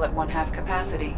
still at one-half capacity.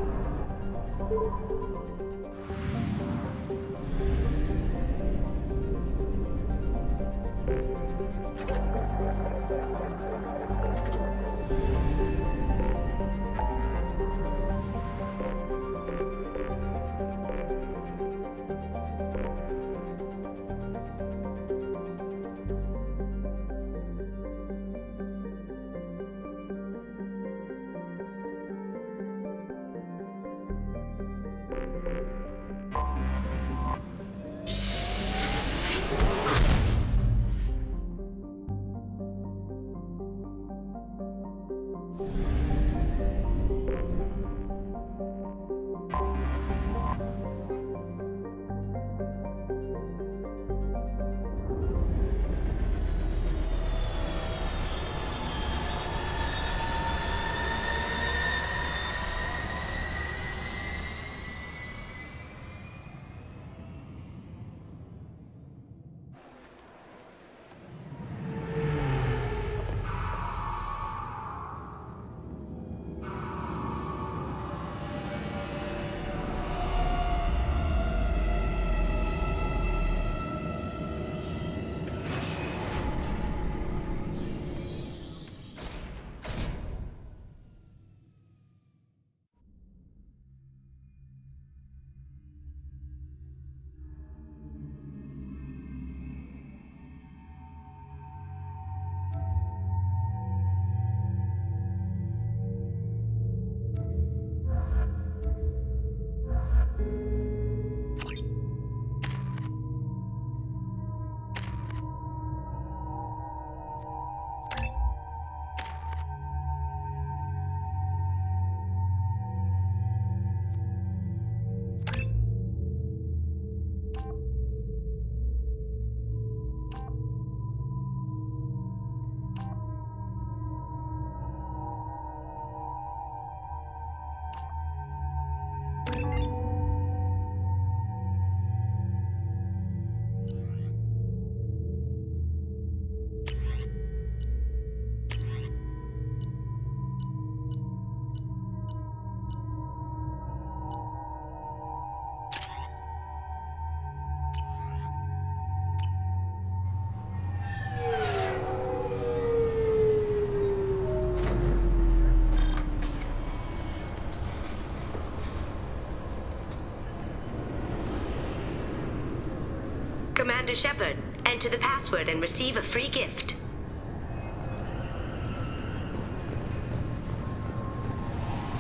Commander Shepard, enter the password and receive a free gift.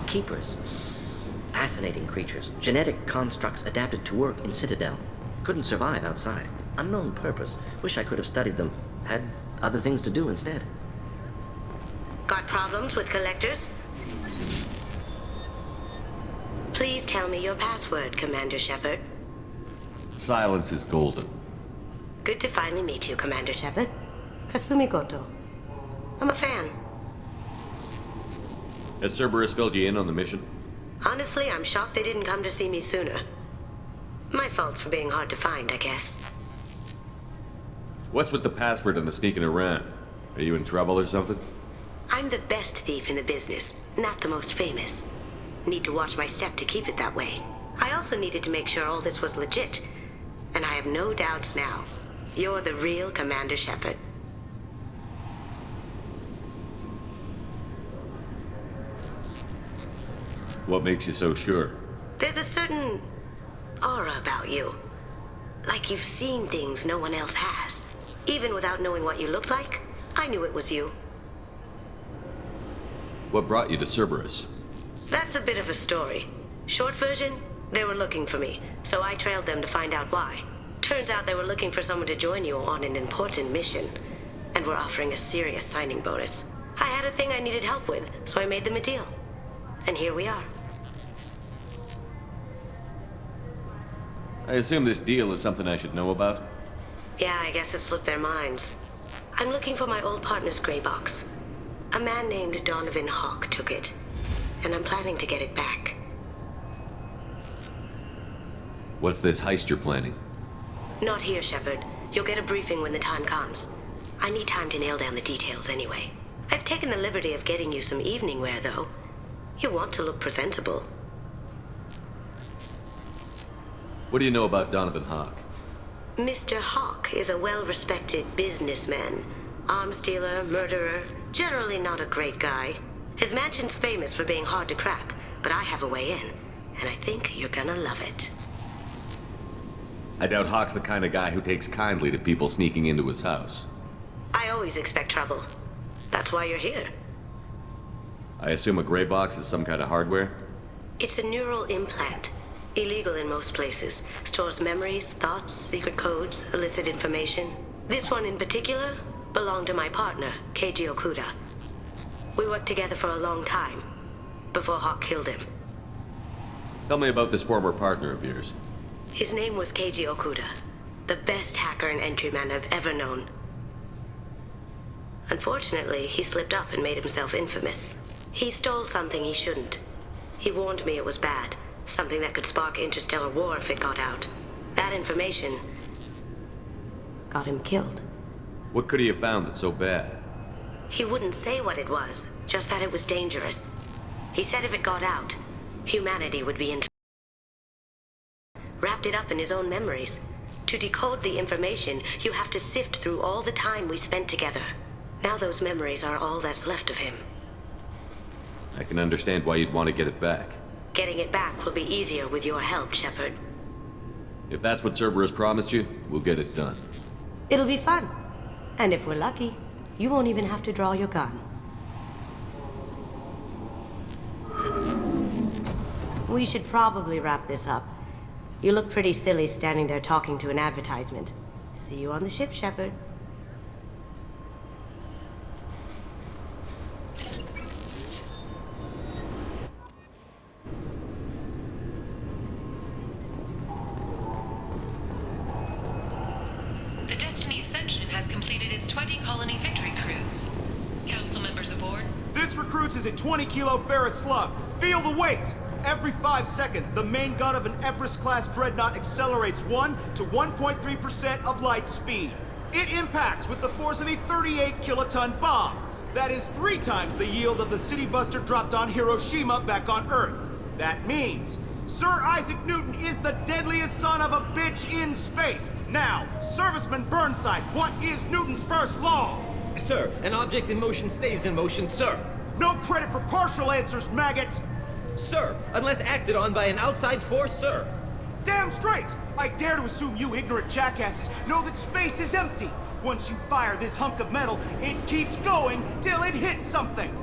Keepers. Fascinating creatures. Genetic constructs adapted to work in Citadel. Couldn't survive outside. Unknown purpose. Wish I could have studied them. Had other things to do instead. Got problems with collectors? Please tell me your password, Commander Shepard. Silence is golden. Good to finally meet you, Commander Shepard. Kasumi Goto. I'm a fan. Has Cerberus filled you in on the mission? Honestly, I'm shocked they didn't come to see me sooner. My fault for being hard to find, I guess. What's with the password and the sneaking around? Are you in trouble or something? I'm the best thief in the business, not the most famous. Need to watch my step to keep it that way. I also needed to make sure all this was legit. And I have no doubts now. You're the real Commander Shepard. What makes you so sure? There's a certain aura about you. Like you've seen things no one else has. Even without knowing what you looked like, I knew it was you. What brought you to Cerberus? That's a bit of a story. Short version, they were looking for me, so I trailed them to find out why. Turns out they were looking for someone to join you on an important mission, and were offering a serious signing bonus. I had a thing I needed help with, so I made them a deal. And here we are. I assume this deal is something I should know about? Yeah, I guess it slipped their minds. I'm looking for my old partner's gray box. A man named Donovan Hawk took it, and I'm planning to get it back. What's this heist you're planning? Not here, Shepard. You'll get a briefing when the time comes. I need time to nail down the details anyway. I've taken the liberty of getting you some evening wear, though. You want to look presentable. What do you know about Donovan Hawk? Mr. Hawk is a well-respected businessman. Arms dealer, murderer, generally not a great guy. His mansion's famous for being hard to crack, but I have a way in, and I think you're gonna love it. I doubt Hawk's the kind of guy who takes kindly to people sneaking into his house. I always expect trouble. That's why you're here. I assume a gray box is some kind of hardware? It's a neural implant. Illegal in most places. Stores memories, thoughts, secret codes, illicit information. This one in particular belonged to my partner, Keiji Okuda. We worked together for a long time, before Hawk killed him. Tell me about this former partner of yours. His name was Keiji Okuda, the best hacker and entryman I've ever known. Unfortunately, he slipped up and made himself infamous. He stole something he shouldn't. He warned me it was bad, something that could spark interstellar war if it got out. That information got him killed. What could he have found that's so bad? He wouldn't say what it was, just that it was dangerous. He said if it got out, humanity would be in trouble. Wrapped it up in his own memories. To decode the information, you have to sift through all the time we spent together. Now those memories are all that's left of him. I can understand why you'd want to get it back. Getting it back will be easier with your help, Shepard. If that's what Cerberus promised you, we'll get it done. It'll be fun. And if we're lucky, you won't even have to draw your gun. We should probably wrap this up. You look pretty silly standing there talking to an advertisement. See you on the ship, Shepard. The Destiny Ascension has completed its 20-colony victory cruise. Council members aboard. This recruits is a 20-kilo ferrous slug. Feel the weight! Every 5 seconds, the main gun of an Everest-class dreadnought accelerates 1 to 1.3% of light speed. It impacts with the force of a 38-kiloton bomb. That is 3 times the yield of the city buster dropped on Hiroshima back on Earth. That means Sir Isaac Newton is the deadliest son of a bitch in space. Now, Serviceman Burnside, what is Newton's first law? Sir, an object in motion stays in motion, sir. No credit for partial answers, maggot! Sir, unless acted on by an outside force, sir. Damn straight! I dare to assume you ignorant jackasses know that space is empty. Once you fire this hunk of metal, it keeps going till it hits something.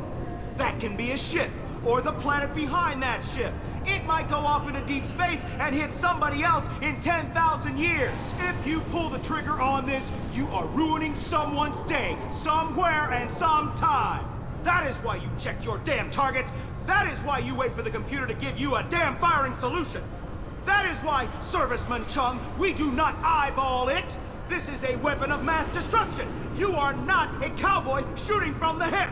That can be a ship, or the planet behind that ship. It might go off into deep space and hit somebody else in 10,000 years. If you pull the trigger on this, you are ruining someone's day, somewhere and sometime. That is why you check your damn targets. That is why you wait for the computer to give you a damn firing solution. That is why, Serviceman Chung, we do not eyeball it. This is a weapon of mass destruction. You are not a cowboy shooting from the hip.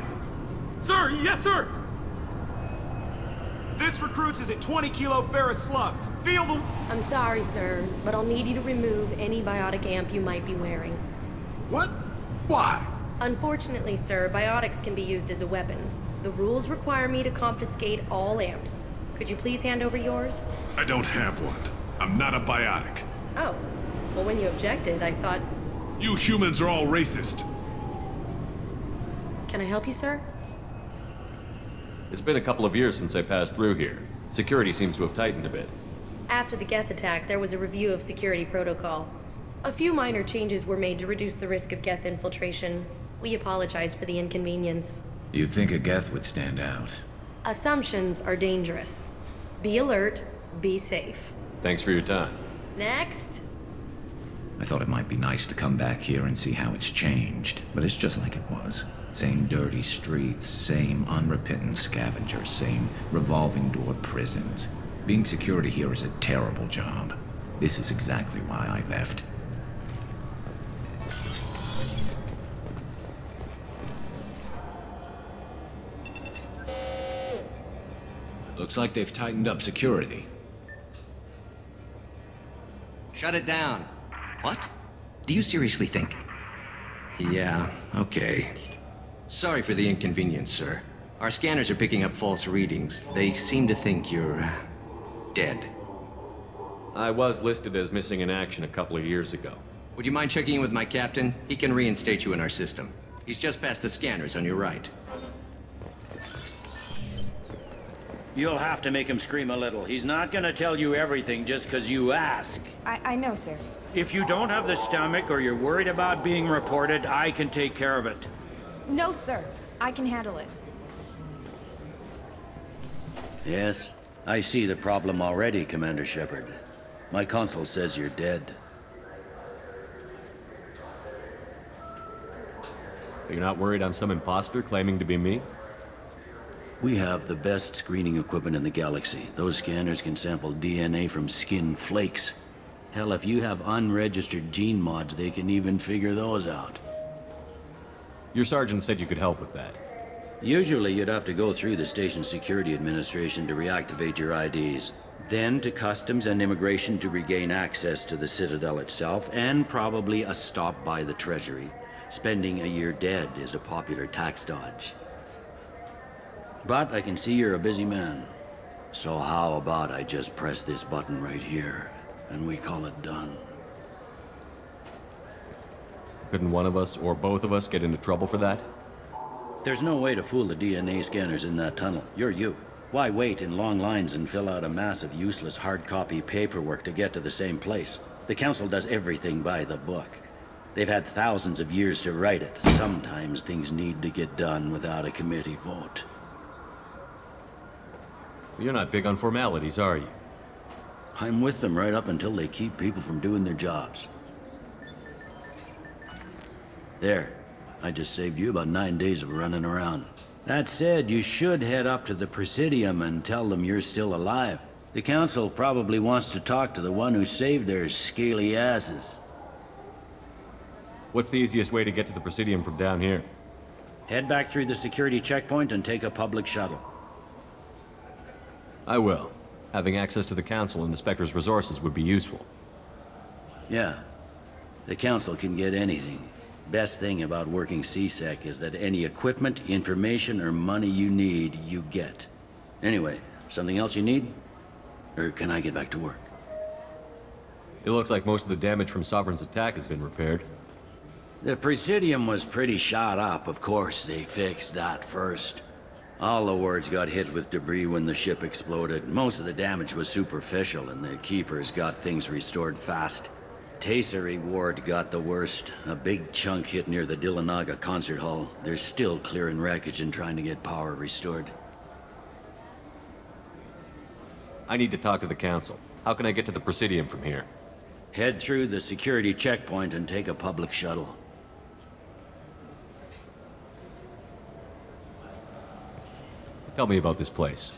Sir, yes, sir. This recruits is a 20-kilo ferrous slug. Feel the... I'm sorry, sir, but I'll need you to remove any biotic amp you might be wearing. What? Why? Unfortunately, sir, biotics can be used as a weapon. The rules require me to confiscate all amps. Could you please hand over yours? I don't have one. I'm not a biotic. Oh. Well, when you objected, I thought... You humans are all racist. Can I help you, sir? It's been a couple of years since I passed through here. Security seems to have tightened a bit. After the Geth attack, there was a review of security protocol. A few minor changes were made to reduce the risk of Geth infiltration. We apologize for the inconvenience. You'd think a Geth would stand out. Assumptions are dangerous. Be alert, be safe. Thanks for your time. Next. I thought it might be nice to come back here and see how it's changed, but it's just like it was. Same dirty streets, same unrepentant scavengers, same revolving door prisons. Being security here is a terrible job. This is exactly why I left. Looks like they've tightened up security. Shut it down. What? Do you seriously think? Yeah, okay. Sorry for the inconvenience, sir. Our scanners are picking up false readings. They seem to think you're dead. I was listed as missing in action a couple of years ago. Would you mind checking in with my captain? He can reinstate you in our system. He's just past the scanners on your right. You'll have to make him scream a little. He's not gonna tell you everything just 'cause you ask. I know, sir. If you don't have the stomach or you're worried about being reported, I can take care of it. No, sir. I can handle it. Yes, I see the problem already, Commander Shepard. My console says you're dead. You're not worried I'm some imposter claiming to be me? We have the best screening equipment in the galaxy. Those scanners can sample DNA from skin flakes. Hell, if you have unregistered gene mods, they can even figure those out. Your sergeant said you could help with that. Usually, you'd have to go through the station security administration to reactivate your IDs. Then to Customs and Immigration to regain access to the Citadel itself, and probably a stop by the Treasury. Spending a year dead is a popular tax dodge. But I can see you're a busy man. So how about I just press this button right here, and we call it done? Couldn't one of us, or both of us, get into trouble for that? There's no way to fool the DNA scanners in that tunnel. You're you. Why wait in long lines and fill out a massive useless hard copy paperwork to get to the same place? The Council does everything by the book. They've had thousands of years to write it. Sometimes things need to get done without a committee vote. You're not big on formalities, are you? I'm with them right up until they keep people from doing their jobs. There. I just saved you about 9 days of running around. That said, you should head up to the Presidium and tell them you're still alive. The Council probably wants to talk to the one who saved their scaly asses. What's the easiest way to get to the Presidium from down here? Head back through the security checkpoint and take a public shuttle. I will. Having access to the Council and the Spectre's resources would be useful. Yeah. The Council can get anything. Best thing about working CSEC is that any equipment, information, or money you need, you get. Anyway, something else you need? Or can I get back to work? It looks like most of the damage from Sovereign's attack has been repaired. The Presidium was pretty shot up. Of course, they fixed that first. All the wards got hit with debris when the ship exploded. Most of the damage was superficial, and the Keepers got things restored fast. Tasery Ward got the worst. A big chunk hit near the Dillanaga concert hall. They're still clearing wreckage and trying to get power restored. I need to talk to the Council. How can I get to the Presidium from here? Head through the security checkpoint and take a public shuttle. Tell me about this place.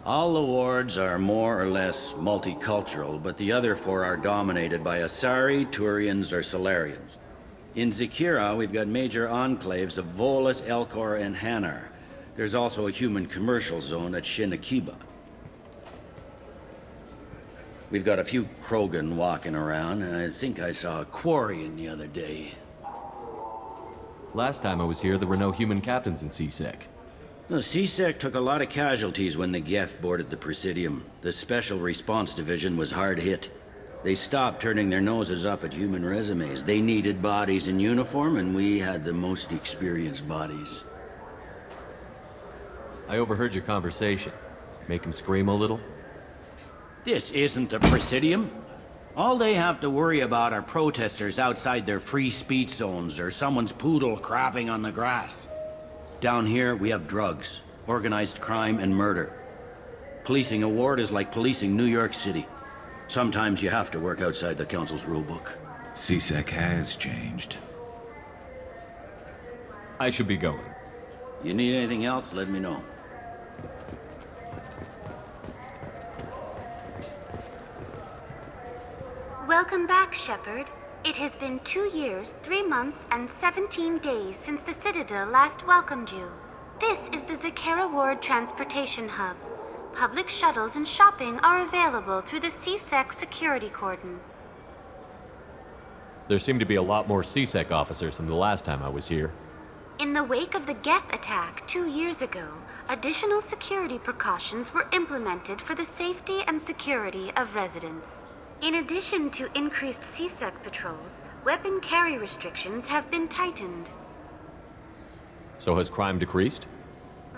All the wards are more or less multicultural, but the other four are dominated by Asari, Turians, or Solarians. In Zakira, we've got major enclaves of Volus, Elcor, and Hanar. There's also a human commercial zone at Shinakiba. We've got a few Krogan walking around, and I think I saw a Quarian the other day. Last time I was here, there were no human captains in CSEC. The CSEC took a lot of casualties when the Geth boarded the Presidium. The Special Response Division was hard hit. They stopped turning their noses up at human resumes. They needed bodies in uniform, and we had the most experienced bodies. I overheard your conversation. Make him scream a little? This isn't the Presidium. All they have to worry about are protesters outside their free speech zones or someone's poodle crapping on the grass. Down here, we have drugs, organized crime, and murder. Policing a ward is like policing New York City. Sometimes you have to work outside the Council's rulebook. CSEC has changed. I should be going. You need anything else, let me know. Welcome back, Shepard. It has been 2 years, 3 months, and 17 days since the Citadel last welcomed you. This is the Zakera Ward Transportation Hub. Public shuttles and shopping are available through the CSEC security cordon. There seem to be a lot more CSEC officers than the last time I was here. In the wake of the Geth attack 2 years ago, additional security precautions were implemented for the safety and security of residents. In addition to increased CSEC patrols, weapon carry restrictions have been tightened. So has crime decreased?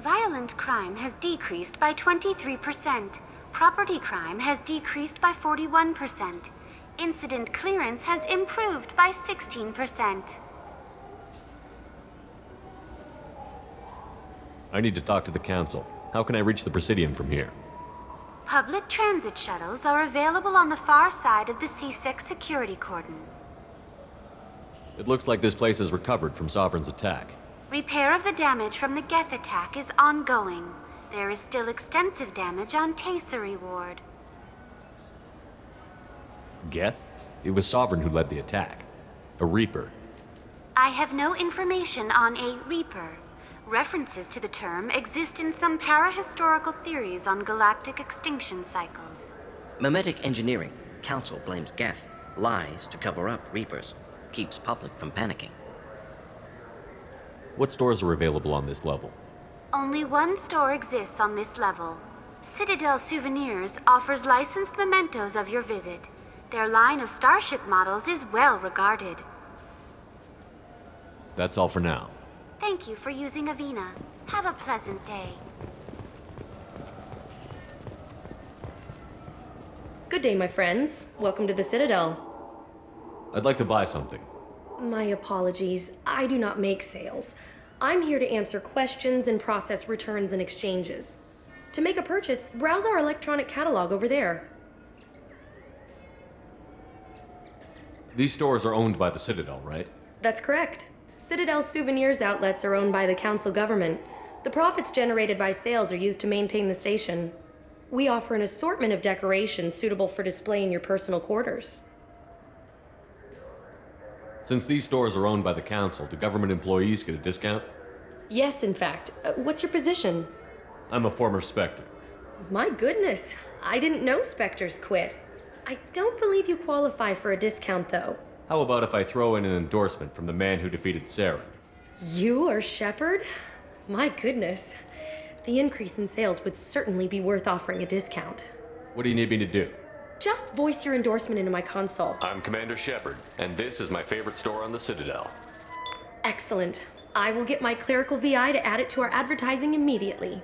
Violent crime has decreased by 23%. Property crime has decreased by 41%. Incident clearance has improved by 16%. I need to talk to the Council. How can I reach the Presidium from here? Public transit shuttles are available on the far side of the CSEC security cordon. It looks like this place has recovered from Sovereign's attack. Repair of the damage from the Geth attack is ongoing. There is still extensive damage on Tasery Ward. Geth? It was Sovereign who led the attack. A Reaper. I have no information on a Reaper. References to the term exist in some parahistorical theories on galactic extinction cycles. Memetic engineering. Council blames Geth. Lies to cover up Reapers. Keeps public from panicking. What stores are available on this level? Only one store exists on this level. Citadel Souvenirs offers licensed mementos of your visit. Their line of starship models is well regarded. That's all for now. Thank you for using Avina. Have a pleasant day. Good day, my friends. Welcome to the Citadel. I'd like to buy something. My apologies. I do not make sales. I'm here to answer questions and process returns and exchanges. To make a purchase, browse our electronic catalog over there. These stores are owned by the Citadel, right? That's correct. Citadel Souvenirs outlets are owned by the Council government. The profits generated by sales are used to maintain the station. We offer an assortment of decorations suitable for display in your personal quarters. Since these stores are owned by the Council, do government employees get a discount? Yes, in fact. What's your position? I'm a former Spectre. My goodness, I didn't know Spectres quit. I don't believe you qualify for a discount, though. How about if I throw in an endorsement from the man who defeated Sarah? You are Shepard? My goodness. The increase in sales would certainly be worth offering a discount. What do you need me to do? Just voice your endorsement into my console. I'm Commander Shepard, and this is my favorite store on the Citadel. Excellent. I will get my clerical VI to add it to our advertising immediately.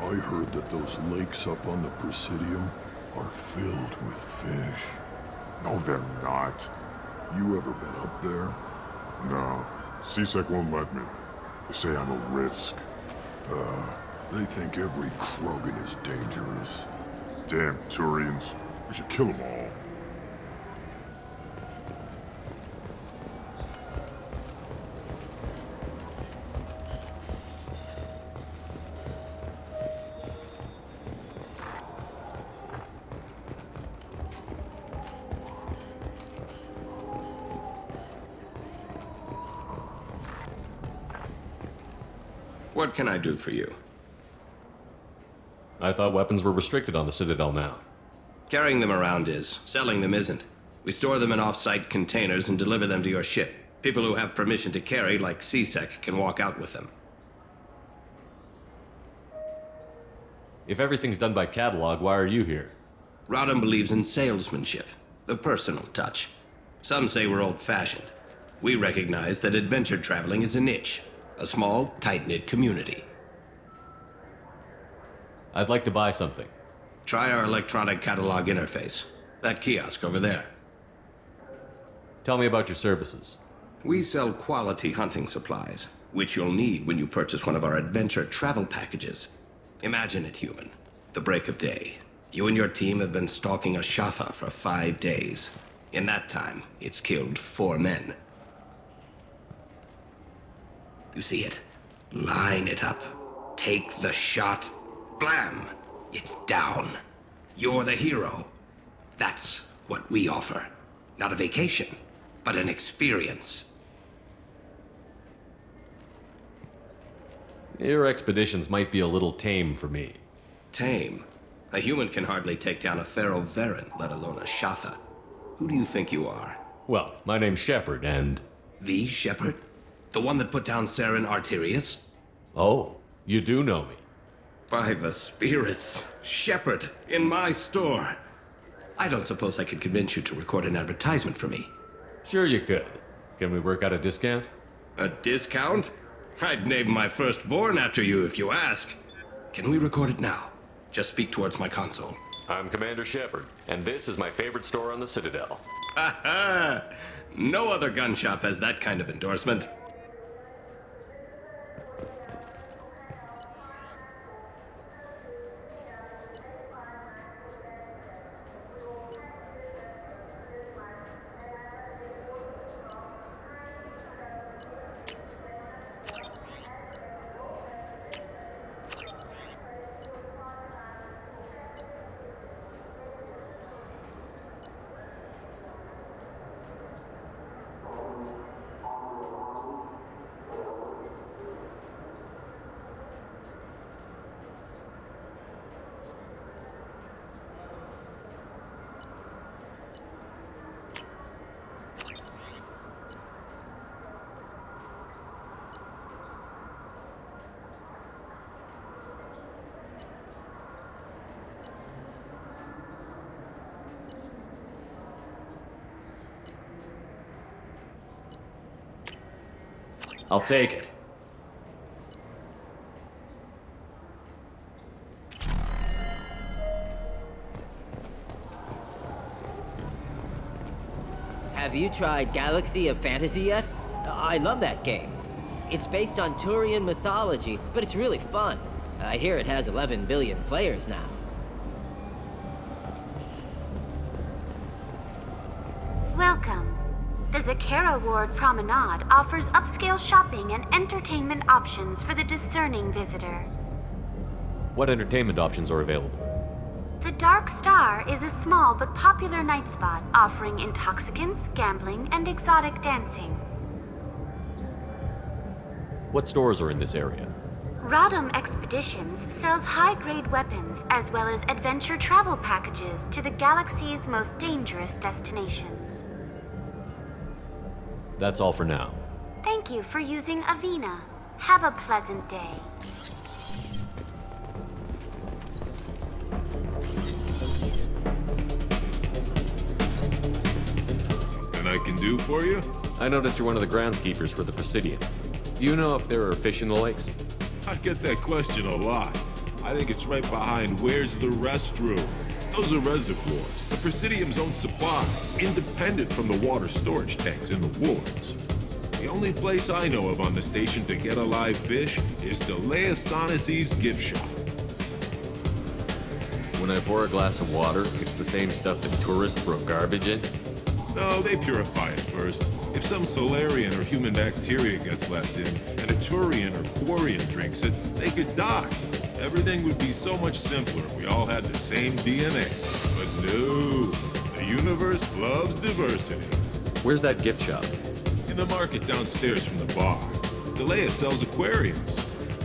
I heard that those lakes up on the Presidium are filled with fish. No, they're not. You ever been up there? No. CSEC won't let me. They say I'm a risk. They think every Krogan is dangerous. Damn Turians. We should kill them all. What can I do for you? I thought weapons were restricted on the Citadel now. Carrying them around is. Selling them isn't. We store them in off-site containers and deliver them to your ship. People who have permission to carry, like CSEC, can walk out with them. If everything's done by catalog, why are you here? Rodham believes in salesmanship, the personal touch. Some say we're old-fashioned. We recognize that adventure traveling is a niche. A small, tight-knit community. I'd like to buy something. Try our electronic catalog interface. That kiosk over there. Tell me about your services. We sell quality hunting supplies, which you'll need when you purchase one of our adventure travel packages. Imagine it, human. The break of day. You and your team have been stalking a Shatha for 5 days. In that time, it's killed 4 men. You see it? Line it up. Take the shot. Blam! It's down. You're the hero. That's what we offer. Not a vacation, but an experience. Your expeditions might be a little tame for me. Tame? A human can hardly take down a feral Varen, let alone a Shatha. Who do you think you are? Well, my name's Shepard, and... The Shepard? The one that put down Saren Arterius? Oh, you do know me. By the spirits, Shepard, in my store. I don't suppose I could convince you to record an advertisement for me. Sure you could. Can we work out a discount? A discount? I'd name my firstborn after you if you ask. Can we record it now? Just speak towards my console. I'm Commander Shepard, and this is my favorite store on the Citadel. Ha ha! No other gun shop has that kind of endorsement. I'll take it. Have you tried Galaxy of Fantasy yet? I love that game. It's based on Turian mythology, but it's really fun. I hear it has 11 billion players now. Welcome. The Zakera Ward Promenade offers upscale shopping and entertainment options for the discerning visitor. What entertainment options are available? The Dark Star is a small but popular night spot offering intoxicants, gambling, and exotic dancing. What stores are in this area? Rodham Expeditions sells high-grade weapons as well as adventure travel packages to the galaxy's most dangerous destinations. That's all for now. Thank you for using Avina. Have a pleasant day. Something I can do for you? I noticed you're one of the groundskeepers for the Presidium. Do you know if there are fish in the lakes? I get that question a lot. I think it's right behind where's the restroom. Those are reservoirs, the Presidium's own supply, independent from the water storage tanks in the wards. The only place I know of on the station to get a live fish is Delea Sonesi's gift shop. When I pour a glass of water, it's the same stuff that tourists throw garbage in? No, they purify it first. If some Solarian or human bacteria gets left in, and a Turian or Quarian drinks it, they could die. Everything would be so much simpler if we all had the same DNA. But no, the universe loves diversity. Where's that gift shop? In the market downstairs from the bar. Delea sells aquariums.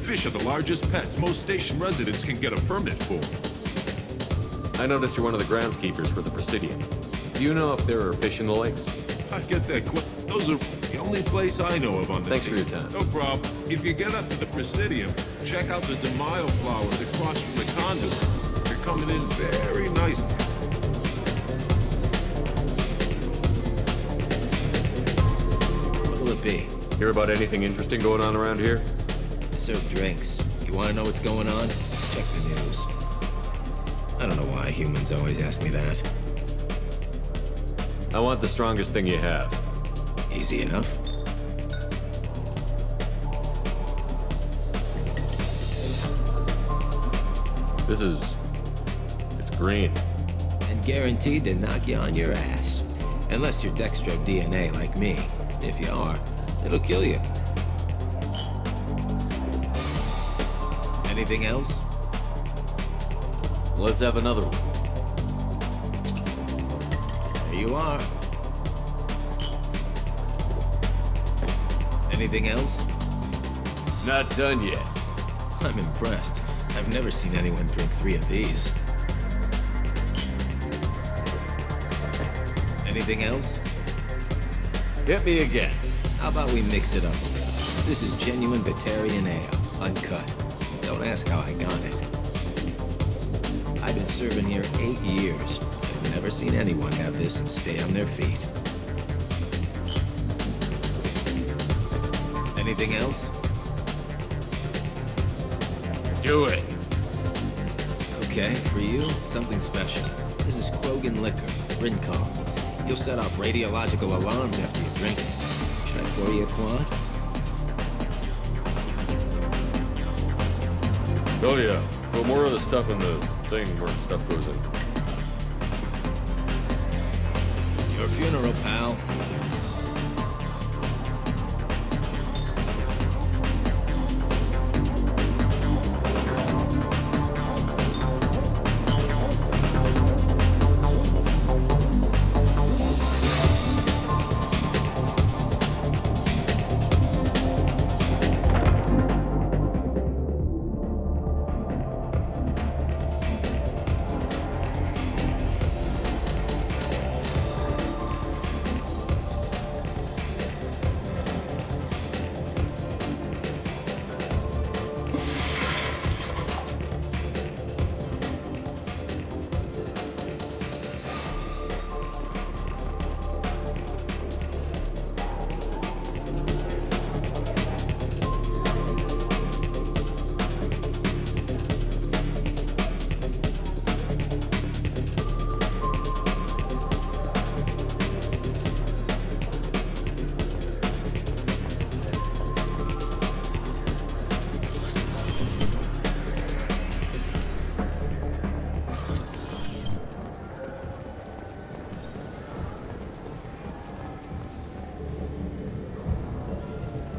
Fish are the largest pets most station residents can get a permit for. I noticed you're one of the groundskeepers for the Presidium. Do you know if there are fish in the lakes? I get that those are the only place I know of on the Thanks for station. your time. No problem. If you get up to the Presidium, check out the De Mayo flowers across from the conduit. They're coming in very nicely. What'll it be? Hear about anything interesting going on around here? I serve drinks. You want to know what's going on? Check the news. I don't know why humans always ask me that. I want the strongest thing you have. Easy enough. It's green. And guaranteed to knock you on your ass. Unless you're Dextro DNA like me. If you are, it'll kill you. Anything else? Let's have another one. you are. Anything else? Not done yet. I'm impressed. I've never seen anyone drink 3 of these. Anything else? Hit me again. How about we mix it up a little? This is genuine Batarian ale, uncut. Don't ask how I got it. I've been serving here 8 years. I've never seen anyone have this and stay on their feet. Anything else? Do it. Okay, for you, something special. This is Krogan liquor, Rincon. You'll set off radiological alarms after you drink it. Should I pour you a quad? Oh yeah. Put more of the stuff in the thing where stuff goes in. Your funeral, pal.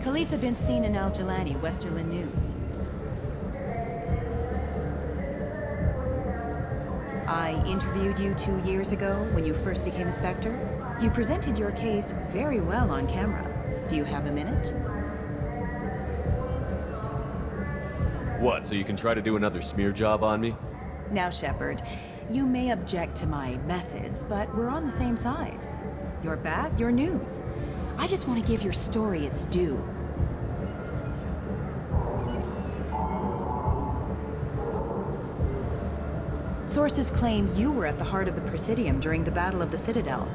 Police have been seen in Al Jelani, Westerland News. I interviewed you 2 years ago when you first became a Spectre. You presented your case very well on camera. Do you have a minute? What, so you can try to do another smear job on me? Now, Shepard, you may object to my methods, but we're on the same side. You're back, you're news. I just want to give your story its due. Sources claim you were at the heart of the Presidium during the Battle of the Citadel.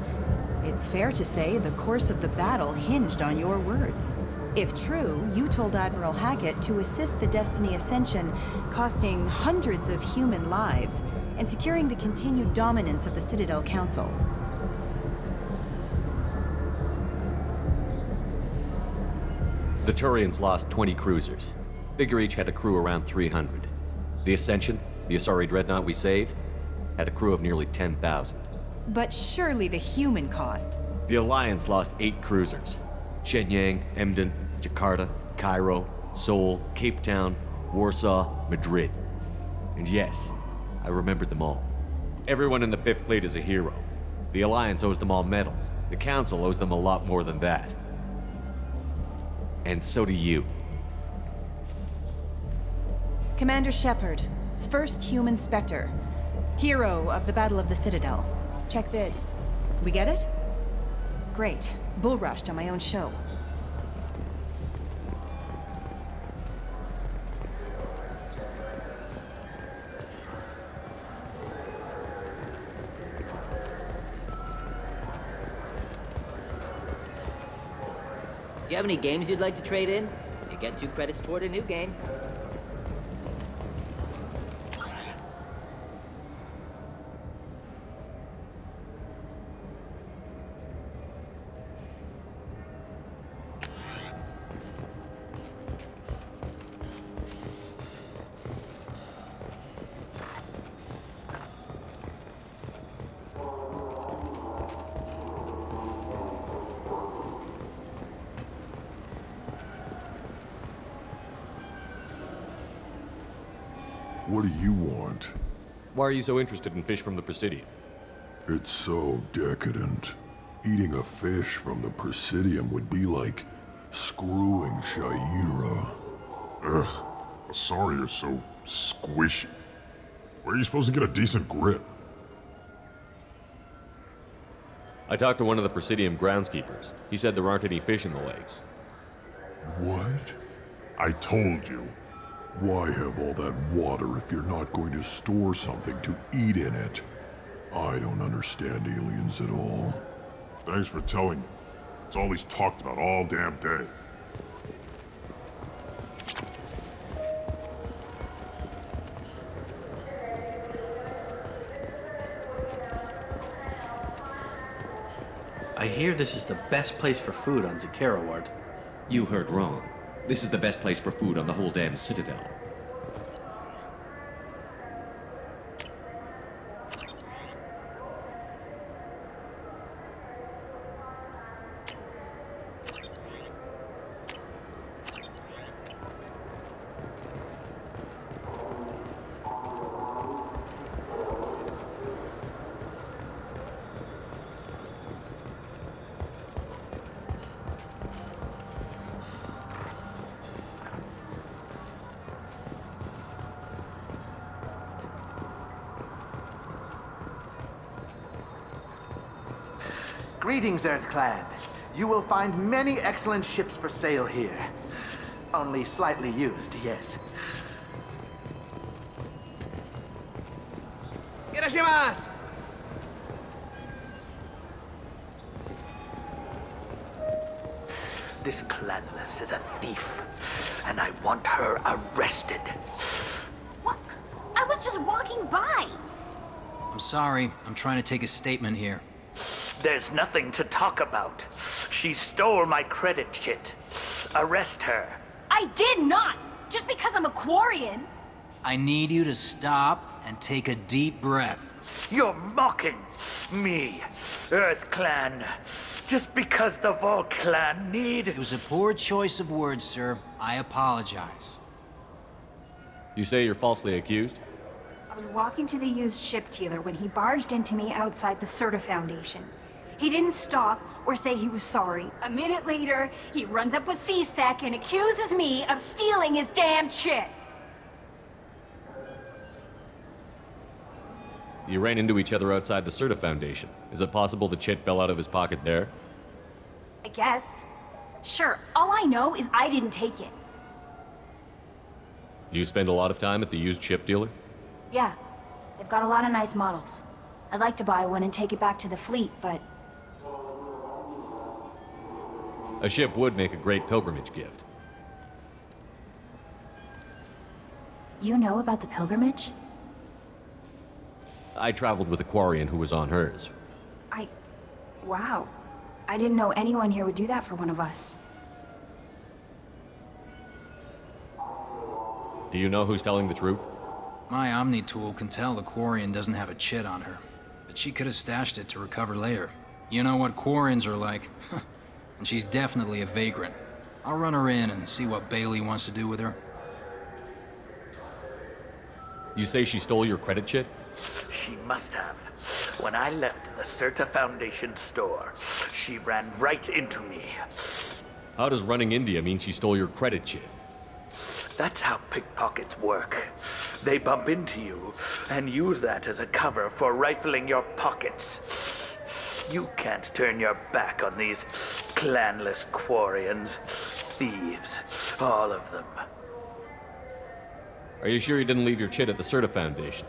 It's fair to say the course of the battle hinged on your words. If true, you told Admiral Hackett to assist the Destiny Ascension, costing hundreds of human lives, and securing the continued dominance of the Citadel Council. The Turians lost 20 cruisers. Figure each had a crew around 300. The Ascension, the Asari dreadnought we saved, had a crew of nearly 10,000. But surely the human cost. The Alliance lost 8 cruisers. Shenyang, Emden, Jakarta, Cairo, Seoul, Cape Town, Warsaw, Madrid. And yes, I remembered them all. Everyone in the 5th Fleet is a hero. The Alliance owes them all medals. The Council owes them a lot more than that. And so do you. Commander Shepard, first human Spectre. Hero of the Battle of the Citadel. Check vid. We get it? Great. Bull rushed on my own show. Do you have any games you'd like to trade in? You get 2 credits toward a new game. What do you want? Why are you so interested in fish from the Presidium? It's so decadent. Eating a fish from the Presidium would be like screwing Shaira. Ugh, Asari are so squishy. Where are you supposed to get a decent grip? I talked to one of the Presidium groundskeepers. He said there aren't any fish in the lakes. What? I told you. Why have all that water if you're not going to store something to eat in it? I don't understand aliens at all. Thanks for telling me. It's all he's talked about all damn day. I hear this is the best place for food on Zakera Ward. You heard wrong. This is the best place for food on the whole damn Citadel. Greetings, Earth Clan. You will find many excellent ships for sale here. Only slightly used, yes. Irashimasu! This clanless is a thief, and I want her arrested. What? I was just walking by. I'm sorry. I'm trying to take a statement here. There's nothing to talk about. She stole my credit chit. Arrest her. I did not! Just because I'm a Quarian. I need you to stop and take a deep breath. You're mocking me, Earth Clan. Just because the Vol Clan need... It was a poor choice of words, sir. I apologize. You say you're falsely accused? I was walking to the used ship dealer when he barged into me outside the Serta Foundation. He didn't stop or say he was sorry. A minute later, he runs up with C-Sec and accuses me of stealing his damn chit. You ran into each other outside the Serta Foundation. Is it possible the chit fell out of his pocket there? I guess. Sure, all I know is I didn't take it. You spend a lot of time at the used ship dealer? Yeah, they've got a lot of nice models. I'd like to buy one and take it back to the fleet, but... A ship would make a great pilgrimage gift. You know about the pilgrimage? I traveled with a Quarian who was on hers. Wow. I didn't know anyone here would do that for one of us. Do you know who's telling the truth? My Omni tool can tell the Quarian doesn't have a chit on her, but she could have stashed it to recover later. You know what Quarians are like. And she's definitely a vagrant. I'll run her in and see what Bailey wants to do with her. You say she stole your credit chit? She must have. When I left the Serta Foundation store, she ran right into me. How does running into you mean she stole your credit chit? That's how pickpockets work. They bump into you and use that as a cover for rifling your pockets. You can't turn your back on these clanless Quarians. Thieves, all of them. Are you sure you didn't leave your chit at the Serta Foundation?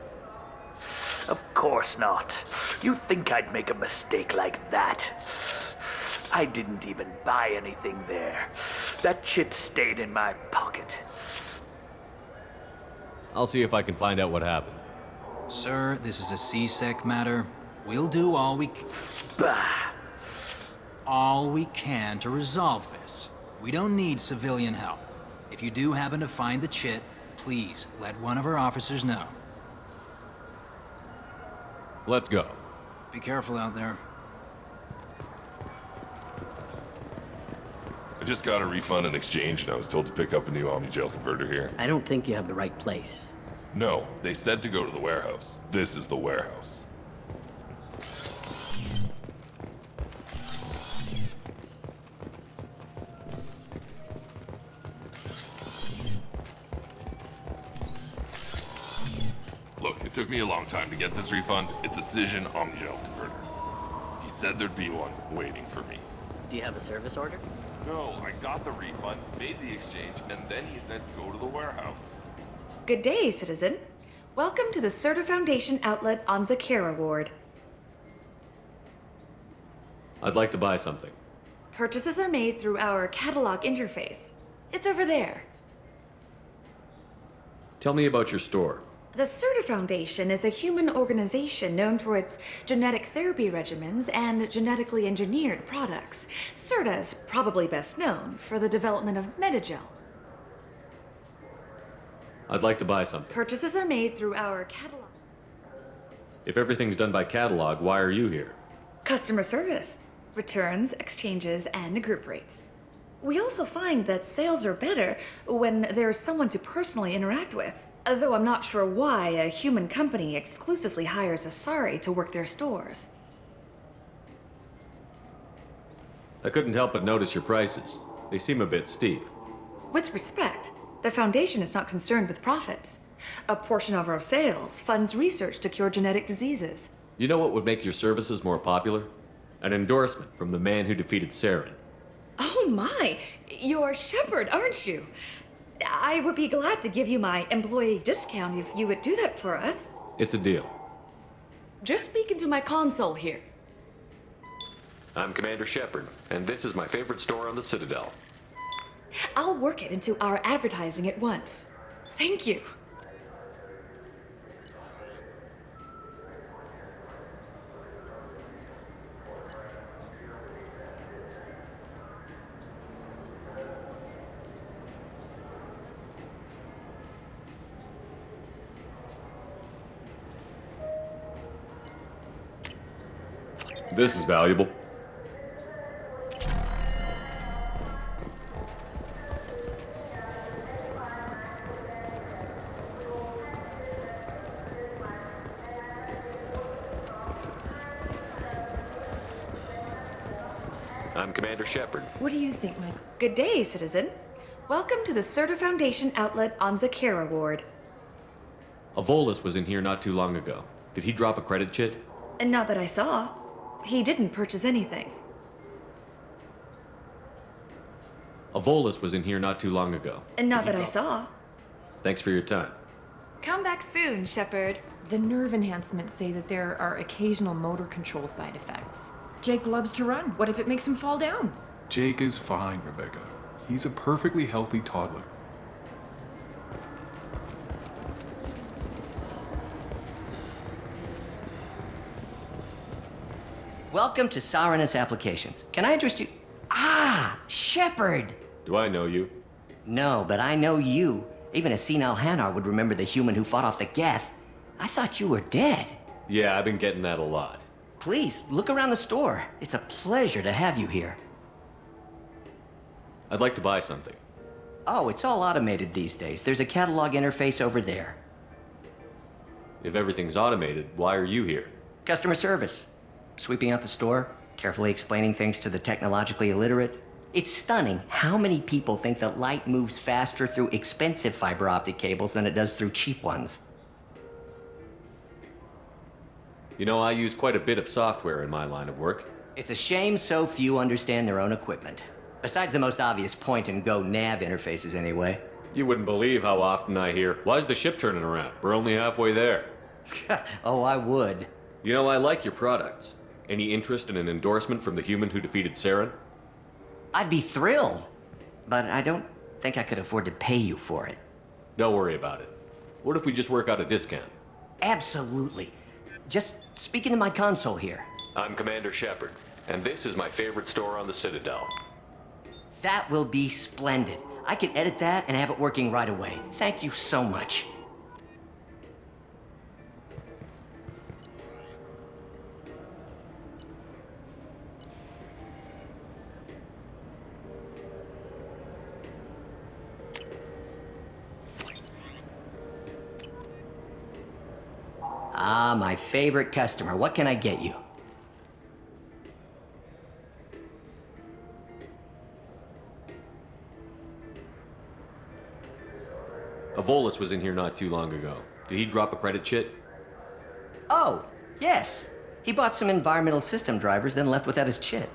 Of course not. You think I'd make a mistake like that? I didn't even buy anything there. That chit stayed in my pocket. I'll see if I can find out what happened. Sir, this is a C-Sec matter. We'll do all we all we can to resolve this. We don't need civilian help. If you do happen to find the chit, please let one of our officers know. Let's go. Be careful out there. I just got a refund and exchange, and I was told to pick up a new Omni-Gel converter here. I don't think you have the right place. No, they said to go to the warehouse. This is the warehouse. took me a long time to get this refund. It's a Cision Omnigel converter. He said there'd be one waiting for me. Do you have a service order? No, I got the refund, made the exchange, and then he said go to the warehouse. Good day, citizen. Welcome to the Certa Foundation outlet on Zakera Ward. I'd like to buy something. Purchases are made through our catalog interface. It's over there. Tell me about your store. The Certa Foundation is a human organization known for its genetic therapy regimens and genetically engineered products. Certa is probably best known for the development of Metagel. I'd like to buy something. Purchases are made through our catalog. If everything's done by catalog, why are you here? Customer service, returns, exchanges, and group rates. We also find that sales are better when there's someone to personally interact with. Though I'm not sure why a human company exclusively hires Asari to work their stores. I couldn't help but notice your prices. They seem a bit steep. With respect, the Foundation is not concerned with profits. A portion of our sales funds research to cure genetic diseases. You know what would make your services more popular? An endorsement from the man who defeated Saren. Oh my! You're Shepard, aren't you? I would be glad to give you my employee discount if you would do that for us. It's a deal. Just speak into my console here. I'm Commander Shepard, and this is my favorite store on the Citadel. I'll work it into our advertising at once. Thank you. This is valuable. I'm Commander Shepard. What do you think, Mike? Good day, citizen. Welcome to the Certa Foundation outlet on Zakera Ward. Avolis was in here not too long ago. Did he drop a credit chit? And not that I saw. He didn't purchase anything. Avolis was in here not too long ago. And not that I saw. Thanks for your time. Come back soon, Shepard. The nerve enhancements say that there are occasional motor control side effects. Jake loves to run. What if it makes him fall down? Jake is fine, Rebecca. He's a perfectly healthy toddler. Welcome to Saranus Applications. Can I interest you? Ah, Shepard! Do I know you? No, but I know you. Even a senile Hanar would remember the human who fought off the Geth. I thought you were dead. Yeah, I've been getting that a lot. Please, look around the store. It's a pleasure to have you here. I'd like to buy something. Oh, it's all automated these days. There's a catalog interface over there. If everything's automated, why are you here? Customer service. Sweeping out the store, carefully explaining things to the technologically illiterate. It's stunning how many people think that light moves faster through expensive fiber optic cables than it does through cheap ones. You know, I use quite a bit of software in my line of work. It's a shame so few understand their own equipment. Besides the most obvious point-and-go nav interfaces anyway. You wouldn't believe how often I hear, "Why's the ship turning around? We're only halfway there." Oh, I would. You know, I like your products. Any interest in an endorsement from the human who defeated Saren? I'd be thrilled. But I don't think I could afford to pay you for it. Don't worry about it. What if we just work out a discount? Absolutely. Just speak into my console here. I'm Commander Shepard, and this is my favorite store on the Citadel. That will be splendid. I can edit that and have it working right away. Thank you so much. Ah, my favorite customer. What can I get you? Avolis was in here not too long ago. Did he drop a credit chit? Oh, yes. He bought some environmental system drivers, then left without his chit.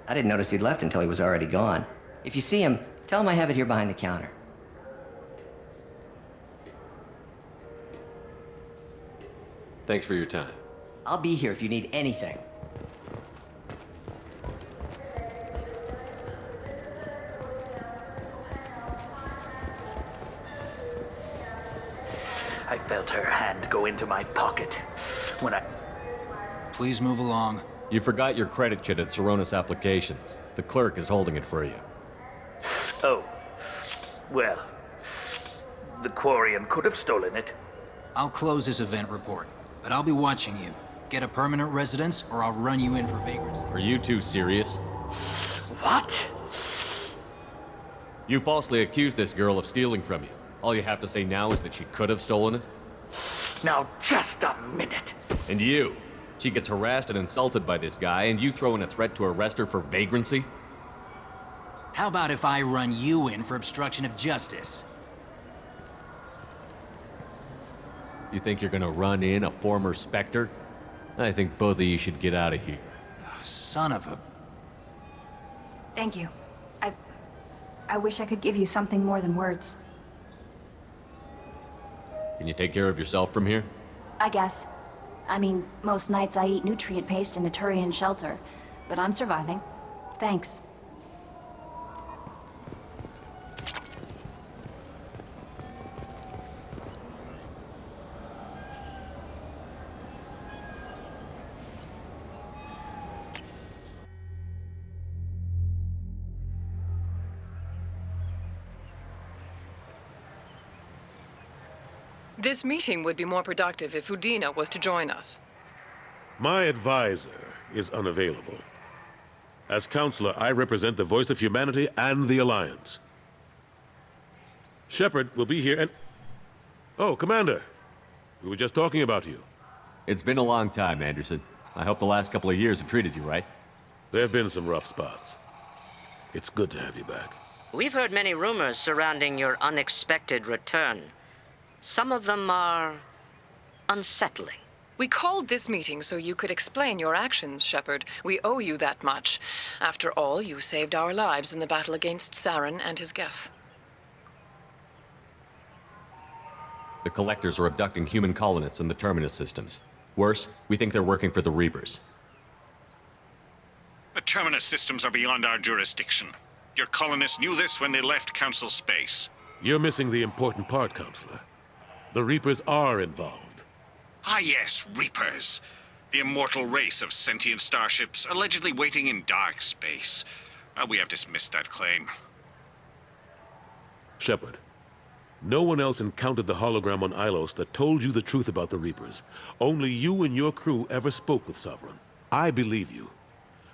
I didn't notice he'd left until he was already gone. If you see him, tell him I have it here behind the counter. Thanks for your time. I'll be here if you need anything. I felt her hand go into my pocket when I... Please move along. You forgot your credit chit at Saronis Applications. The clerk is holding it for you. Oh. Well, the Quarian could have stolen it. I'll close this event report, but I'll be watching you. Get a permanent residence, or I'll run you in for vagrancy. Are you two serious? What? You falsely accused this girl of stealing from you. All you have to say now is that she could have stolen it? Now, just a minute. And you? She gets harassed and insulted by this guy, and you throw in a threat to arrest her for vagrancy? How about if I run you in for obstruction of justice? You think you're gonna run in a former Spectre? I think both of you should get out of here. Son of a... Thank you. I wish I could give you something more than words. Can you take care of yourself from here? I guess. I mean, most nights I eat nutrient paste in a Turian shelter, but I'm surviving. Thanks. This meeting would be more productive if Udina was to join us. My advisor is unavailable. As counselor, I represent the voice of humanity and the Alliance. Shepard will be here and... Oh, Commander. We were just talking about you. It's been a long time, Anderson. I hope the last couple of years have treated you right. There have been some rough spots. It's good to have you back. We've heard many rumors surrounding your unexpected return. Some of them are unsettling. We called this meeting so you could explain your actions, Shepard. We owe you that much. After all, you saved our lives in the battle against Saren and his Geth. The Collectors are abducting human colonists in the Terminus systems. Worse, we think they're working for the Reapers. The Terminus systems are beyond our jurisdiction. Your colonists knew this when they left Council space. You're missing the important part, Counselor. The Reapers are involved. Ah yes, Reapers. The immortal race of sentient starships allegedly waiting in dark space. We have dismissed that claim. Shepard, no one else encountered the hologram on Ilos that told you the truth about the Reapers. Only you and your crew ever spoke with Sovereign. I believe you.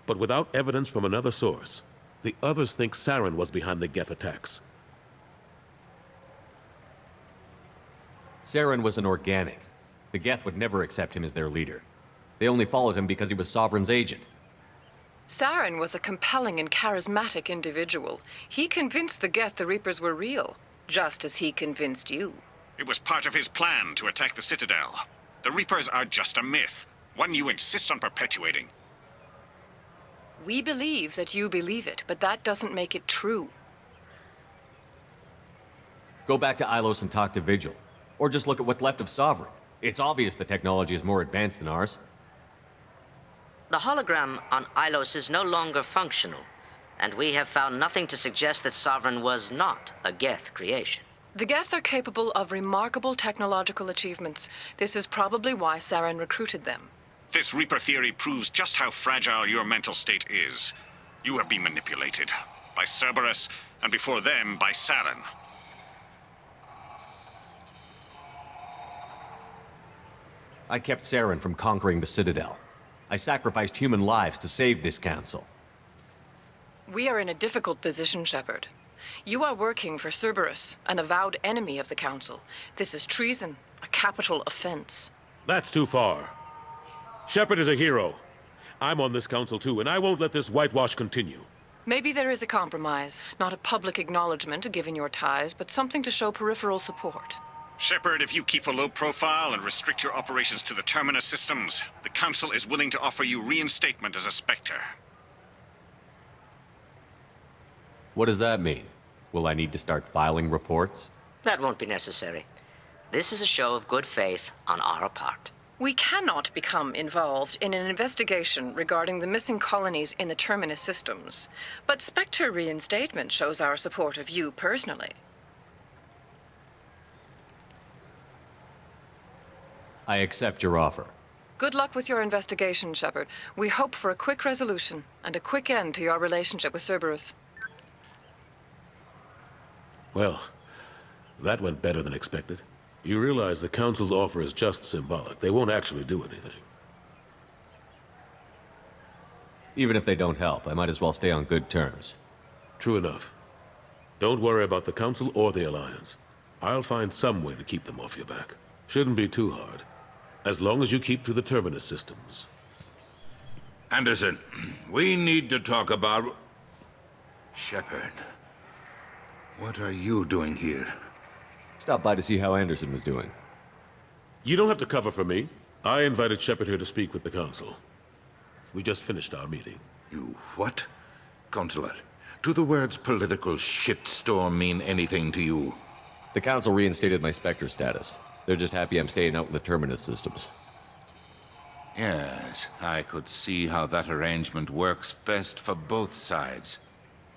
But without evidence from another source, the others think Saren was behind the Geth attacks. Saren was an organic. The Geth would never accept him as their leader. They only followed him because he was Sovereign's agent. Saren was a compelling and charismatic individual. He convinced the Geth the Reapers were real, just as he convinced you. It was part of his plan to attack the Citadel. The Reapers are just a myth, one you insist on perpetuating. We believe that you believe it, but that doesn't make it true. Go back to Ilos and talk to Vigil. Or just look at what's left of Sovereign. It's obvious the technology is more advanced than ours. The hologram on Ilos is no longer functional, and we have found nothing to suggest that Sovereign was not a Geth creation. The Geth are capable of remarkable technological achievements. This is probably why Saren recruited them. This Reaper theory proves just how fragile your mental state is. You have been manipulated. By Cerberus, and before them, by Saren. I kept Saren from conquering the Citadel. I sacrificed human lives to save this council. We are in a difficult position, Shepard. You are working for Cerberus, an avowed enemy of the Council. This is treason, a capital offense. That's too far. Shepard is a hero. I'm on this council too, and I won't let this whitewash continue. Maybe there is a compromise. Not a public acknowledgement given your ties, but something to show peripheral support. Shepard, if you keep a low profile and restrict your operations to the Terminus systems, the Council is willing to offer you reinstatement as a Spectre. What does that mean? Will I need to start filing reports? That won't be necessary. This is a show of good faith on our part. We cannot become involved in an investigation regarding the missing colonies in the Terminus systems, but Spectre reinstatement shows our support of you personally. I accept your offer. Good luck with your investigation, Shepard. We hope for a quick resolution and a quick end to your relationship with Cerberus. Well, that went better than expected. You realize the Council's offer is just symbolic. They won't actually do anything. Even if they don't help, I might as well stay on good terms. True enough. Don't worry about the Council or the Alliance. I'll find some way to keep them off your back. Shouldn't be too hard. As long as you keep to the Terminus systems. Anderson, we need to talk about... Shepard. What are you doing here? Stop by to see how Anderson was doing. You don't have to cover for me. I invited Shepard here to speak with the Council. We just finished our meeting. You what? Consular, do the words political shitstorm mean anything to you? The Council reinstated my Spectre status. They're just happy I'm staying out in the Terminus systems. Yes, I could see how that arrangement works best for both sides.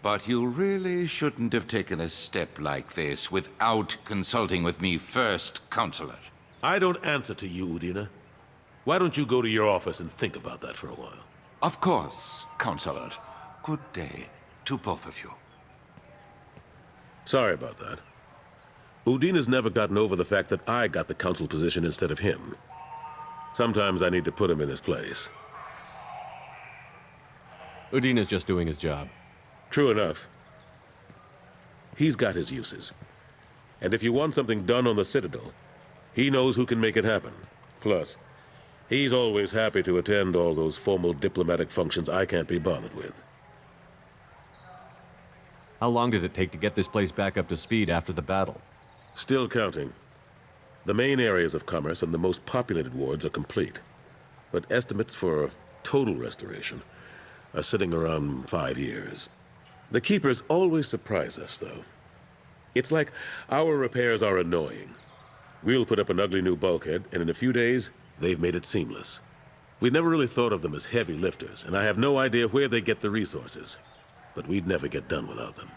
But you really shouldn't have taken a step like this without consulting with me first, Consular. I don't answer to you, Udina. Why don't you go to your office and think about that for a while? Of course, Consular. Good day to both of you. Sorry about that. Udina's never gotten over the fact that I got the Council position instead of him. Sometimes I need to put him in his place. Udina's just doing his job. True enough. He's got his uses. And if you want something done on the Citadel, he knows who can make it happen. Plus, he's always happy to attend all those formal diplomatic functions I can't be bothered with. How long did it take to get this place back up to speed after the battle? Still counting. The main areas of commerce and the most populated wards are complete. But estimates for total restoration are sitting around 5 years. The Keepers always surprise us, though. It's like our repairs are annoying. We'll put up an ugly new bulkhead, and in a few days, they've made it seamless. We never really thought of them as heavy lifters, and I have no idea where they get the resources. But we'd never get done without them.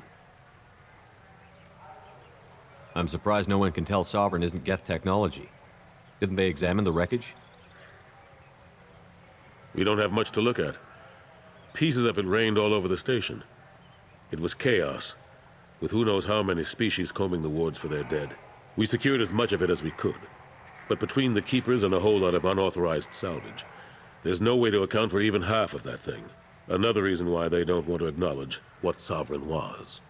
I'm surprised no one can tell Sovereign isn't Geth technology. Didn't they examine the wreckage? We don't have much to look at. Pieces of it rained all over the station. It was chaos, with who knows how many species combing the wards for their dead. We secured as much of it as we could. But between the Keepers and a whole lot of unauthorized salvage, there's no way to account for even half of that thing. Another reason why they don't want to acknowledge what Sovereign was.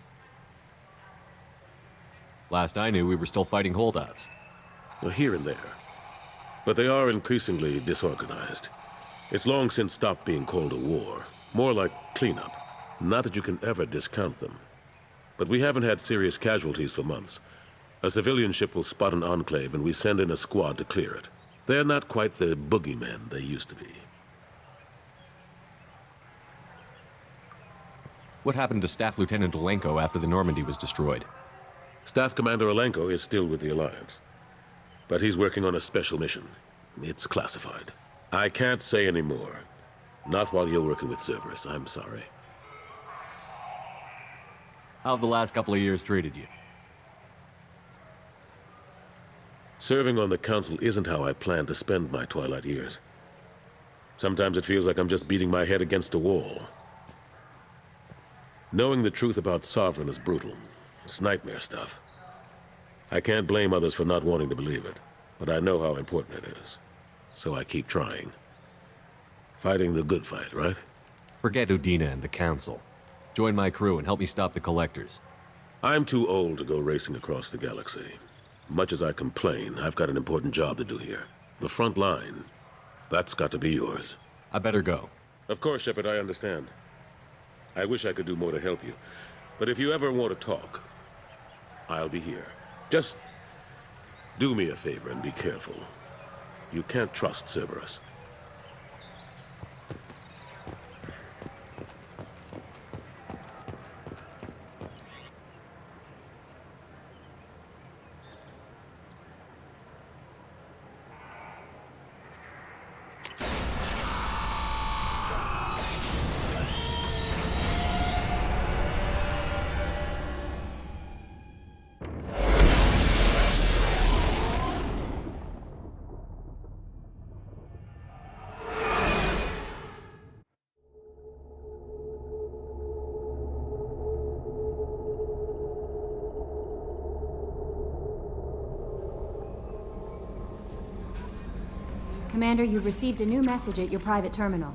Last I knew, we were still fighting holdouts. Well, here and there. But they are increasingly disorganized. It's long since stopped being called a war. More like cleanup. Not that you can ever discount them. But we haven't had serious casualties for months. A civilian ship will spot an enclave and we send in a squad to clear it. They're not quite the boogeymen they used to be. What happened to Staff Lieutenant Olenko after the Normandy was destroyed? Staff Commander Olenko is still with the Alliance. But he's working on a special mission. It's classified. I can't say any more. Not while you're working with Cerberus, I'm sorry. How have the last couple of years treated you? Serving on the Council isn't how I plan to spend my twilight years. Sometimes it feels like I'm just beating my head against a wall. Knowing the truth about Sovereign is brutal. It's nightmare stuff. I can't blame others for not wanting to believe it, but I know how important it is. So I keep trying. Fighting the good fight, right? Forget Udina and the Council. Join my crew and help me stop the Collectors. I'm too old to go racing across the galaxy. Much as I complain, I've got an important job to do here. The front line. That's got to be yours. I better go. Of course, Shepard, I understand. I wish I could do more to help you. But if you ever want to talk, I'll be here. Just Do me a favor and be careful. You can't trust Cerberus. Commander, you've received a new message at your private terminal.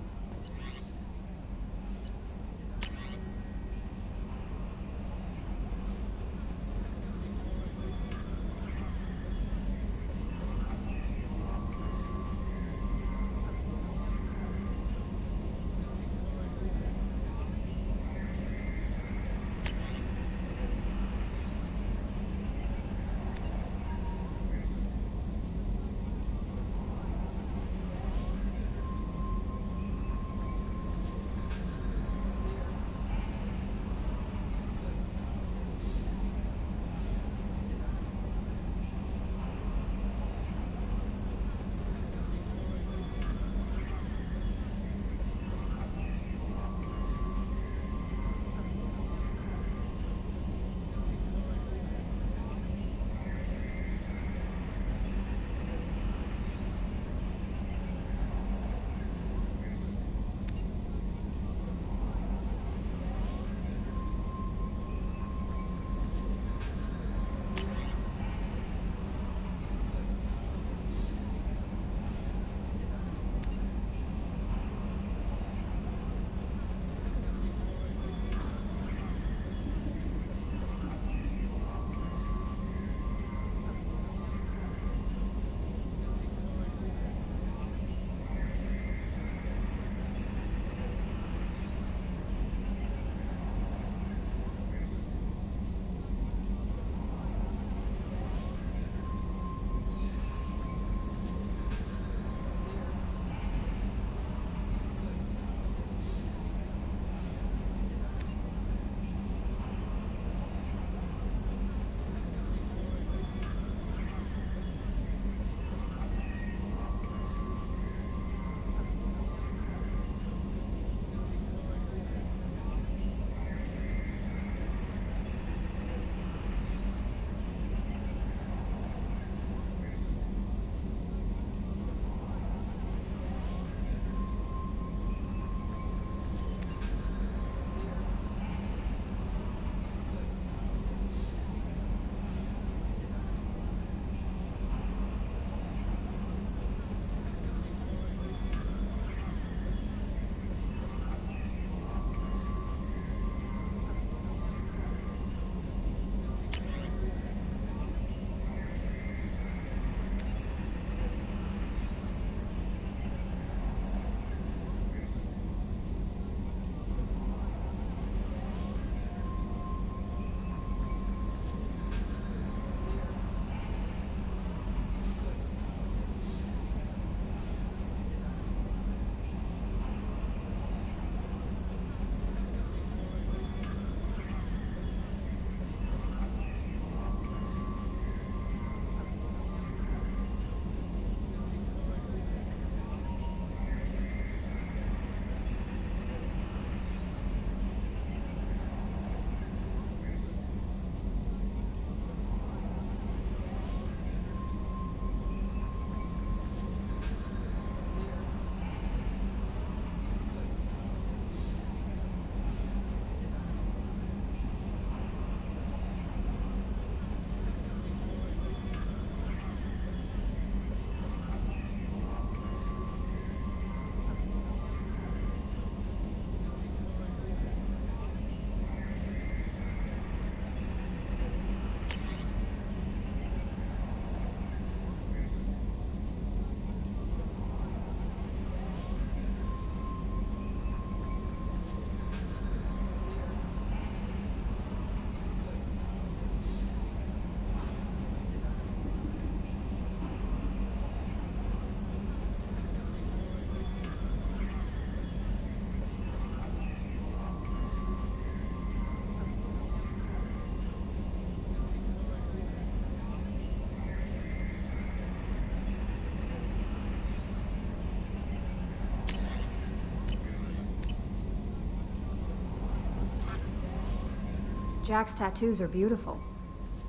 Jack's tattoos are beautiful.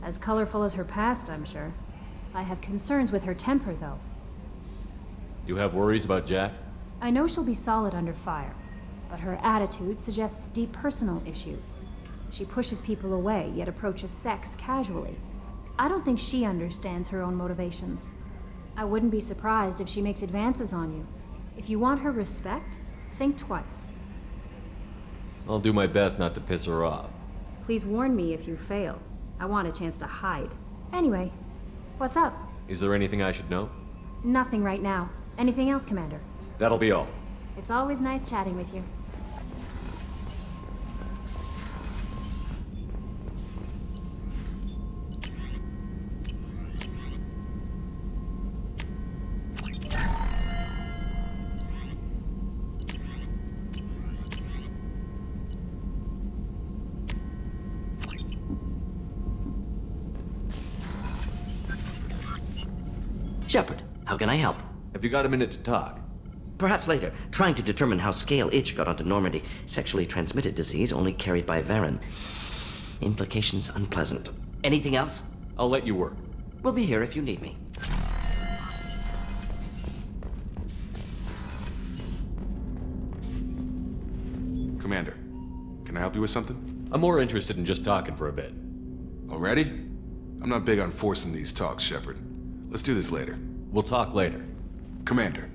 As colorful as her past, I'm sure. I have concerns with her temper, though. You have worries about Jack? I know she'll be solid under fire, but her attitude suggests deep personal issues. She pushes people away, yet approaches sex casually. I don't think she understands her own motivations. I wouldn't be surprised if she makes advances on you. If you want her respect, think twice. I'll do my best not to piss her off. Please warn me if you fail. I want a chance to hide. Anyway, what's up? Is there anything I should know? Nothing right now. Anything else, Commander? That'll be all. It's always nice chatting with you. Shepard, how can I help? Have you got a minute to talk? Perhaps later. Trying to determine how Scale Itch got onto Normandy. Sexually transmitted disease only carried by Varen. Implications unpleasant. Anything else? I'll let you work. We'll be here if you need me. Commander, can I help you with something? I'm more interested in just talking for a bit. Already? I'm not big on forcing these talks, Shepard. Let's do this later. We'll talk later. Commander.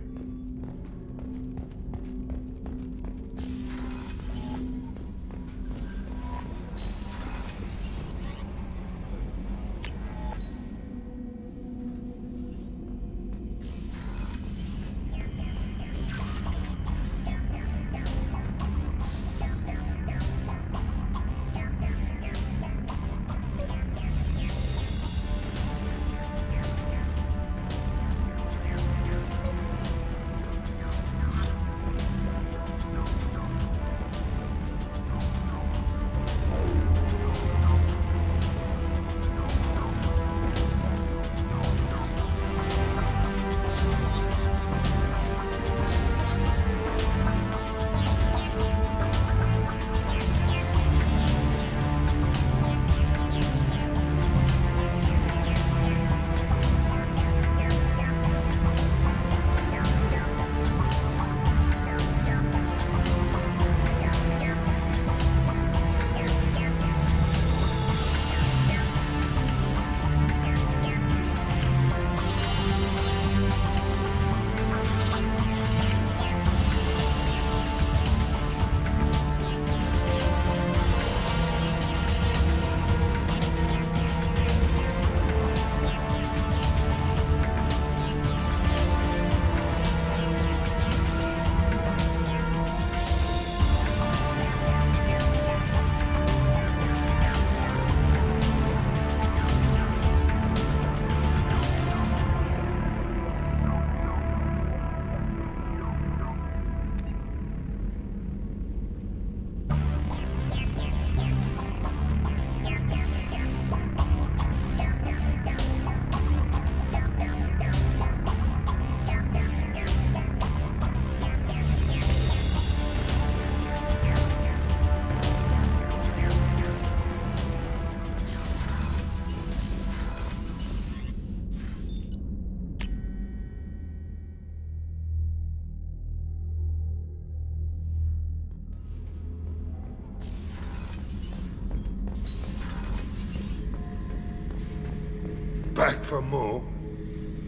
Back for more.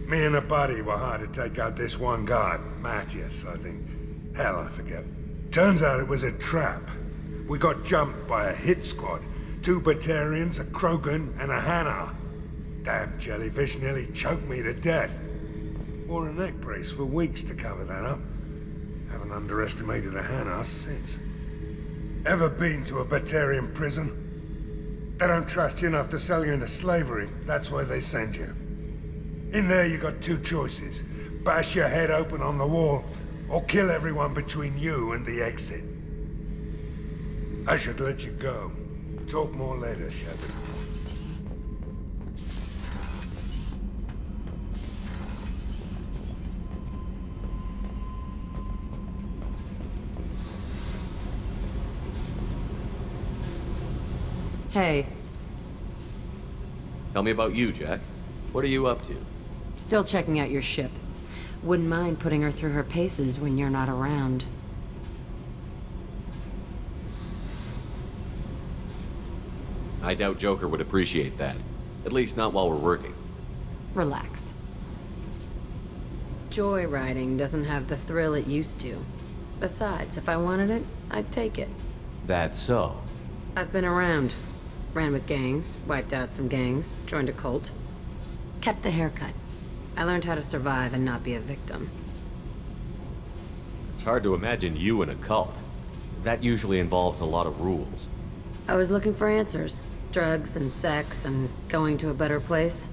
Me and a buddy were hired to take out this one guy, Matthias, I think. Hell, I forget. Turns out it was a trap. We got jumped by a hit squad. 2 Batarians, a Krogan, and a Hanar. Damn jellyfish nearly choked me to death. Wore a neck brace for weeks to cover that up. Haven't underestimated a Hanar since. Ever been to a Batarian prison? They don't trust you enough to sell you into slavery. That's where they send you. In there you got 2 choices. Bash your head open on the wall, or kill everyone between you and the exit. I should let you go. Talk more later, Shepard. Hey. Tell me about you, Jack. What are you up to? Still checking out your ship. Wouldn't mind putting her through her paces when you're not around. I doubt Joker would appreciate that. At least not while we're working. Relax. Joyriding doesn't have the thrill it used to. Besides, if I wanted it, I'd take it. That's so. I've been around. Ran with gangs, wiped out some gangs, joined a cult. Kept the haircut. I learned how to survive and not be a victim. It's hard to imagine you in a cult. That usually involves a lot of rules. I was looking for answers. Drugs and sex and going to a better place.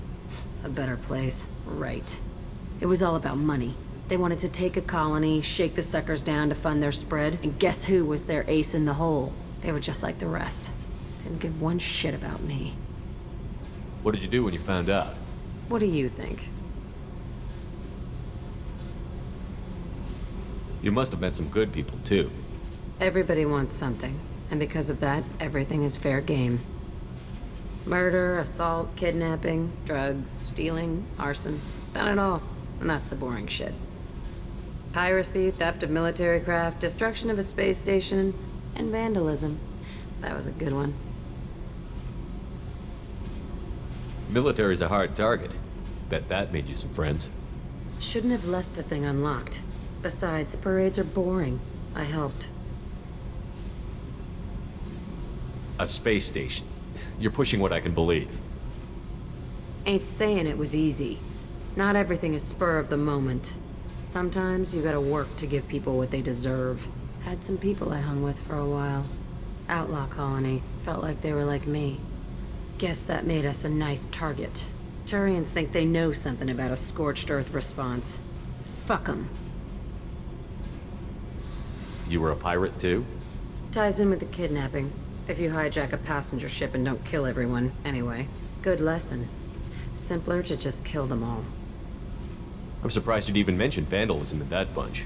A better place, right. It was all about money. They wanted to take a colony, shake the suckers down to fund their spread, and guess who was their ace in the hole? They were just like the rest. Didn't give one shit about me. What did you do when you found out? What do you think? You must have met some good people, too. Everybody wants something, and because of that, everything is fair game. Murder, assault, kidnapping, drugs, stealing, arson. Done it all. And that's the boring shit. Piracy, theft of military craft, destruction of a space station, and vandalism. That was a good one. Military's a hard target. Bet that made you some friends. Shouldn't have left the thing unlocked. Besides, parades are boring. I helped. A space station. You're pushing what I can believe. Ain't saying it was easy. Not everything is spur of the moment. Sometimes you gotta work to give people what they deserve. Had some people I hung with for a while. Outlaw colony. Felt like they were like me. Guess that made us a nice target. Turians think they know something about a scorched earth response. Fuck 'em. You were a pirate, too? Ties in with the kidnapping. If you hijack a passenger ship and don't kill everyone, anyway. Good lesson. Simpler to just kill them all. I'm surprised you'd even mention vandalism in that bunch.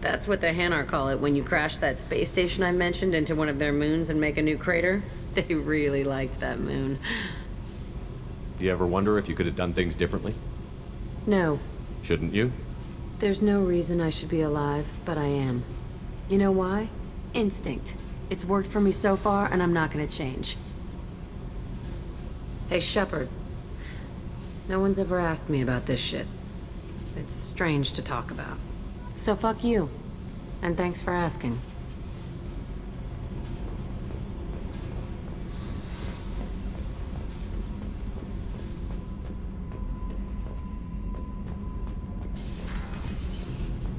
That's what the Hanar call it when you crash that space station I mentioned into one of their moons and make a new crater. They really liked that moon. Do you ever wonder if you could have done things differently? No. Shouldn't you? There's no reason I should be alive, but I am. You know why? Instinct. It's worked for me so far, and I'm not gonna change. Hey, Shepard. No one's ever asked me about this shit. It's strange to talk about. So fuck you. And thanks for asking.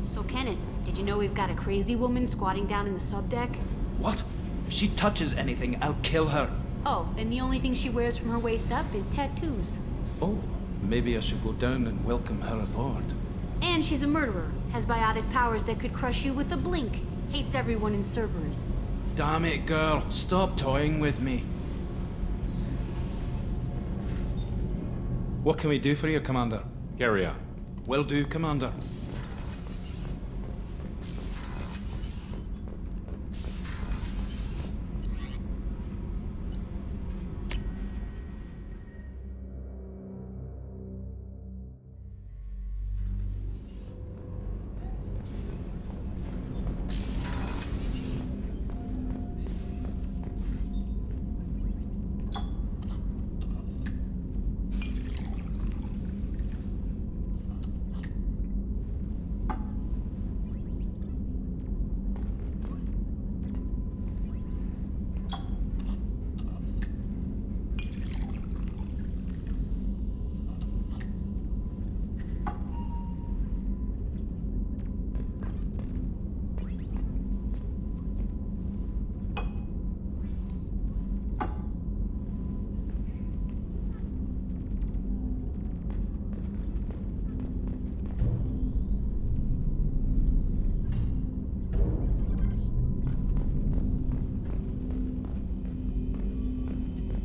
So, Kenneth, did you know we've got a crazy woman squatting down in the subdeck? What? If she touches anything, I'll kill her. Oh, and the only thing she wears from her waist up is tattoos. Oh, maybe I should go down and welcome her aboard. And she's a murderer, has biotic powers that could crush you with a blink, hates everyone in Cerberus. Damn it, girl. Stop toying with me. What can we do for you, Commander? Carry on. Will do, Commander.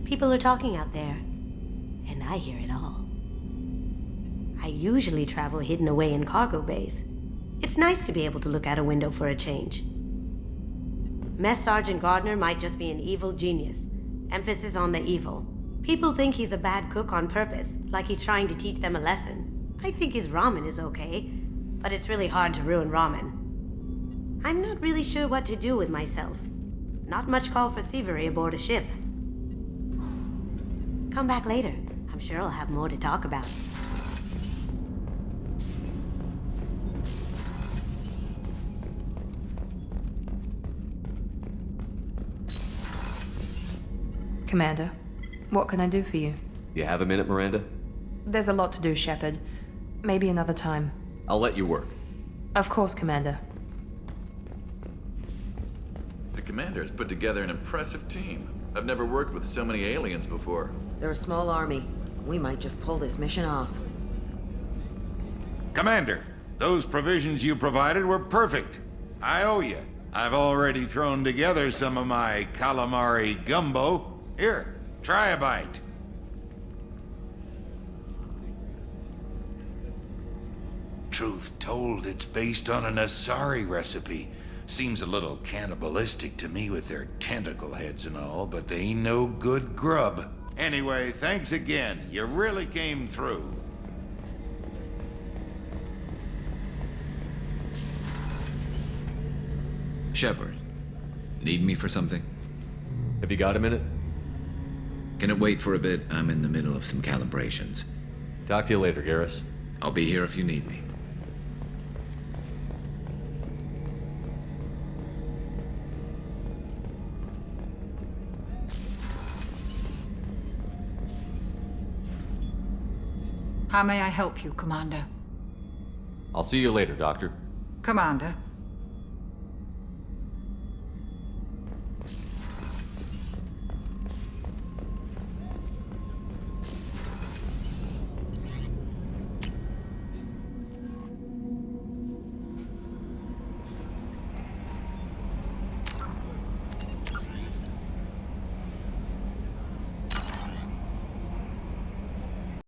People are talking out there, and I hear it all. I usually travel hidden away in cargo bays. It's nice to be able to look out a window for a change. Mess Sergeant Gardner might just be an evil genius, Emphasis on the evil. People think he's a bad cook on purpose, like he's trying to teach them a lesson. I think his ramen is okay, but it's really hard to ruin ramen. I'm not really sure what to do with myself. Not much call for thievery aboard a ship. Come back later. I'm sure I'll have more to talk about. Commander, what can I do for you? You have a minute, Miranda? There's a lot to do, Shepard. Maybe another time. I'll let you work. Of course, Commander. The Commander has put together an impressive team. I've never worked with so many aliens before. They're a small army. We might just pull this mission off. Commander, those provisions you provided were perfect. I owe you. I've already thrown together some of my calamari gumbo. Here, try a bite. Truth told, it's based on an Asari recipe. Seems a little cannibalistic to me with their tentacle heads and all, but they ain't no good grub. Anyway, thanks again. You really came through. Shepard, need me for something? Have you got a minute? Can it wait for a bit? I'm in the middle of some calibrations. Talk to you later, Garrus. I'll be here if you need me. How may I help you, Commander? I'll see you later, Doctor. Commander,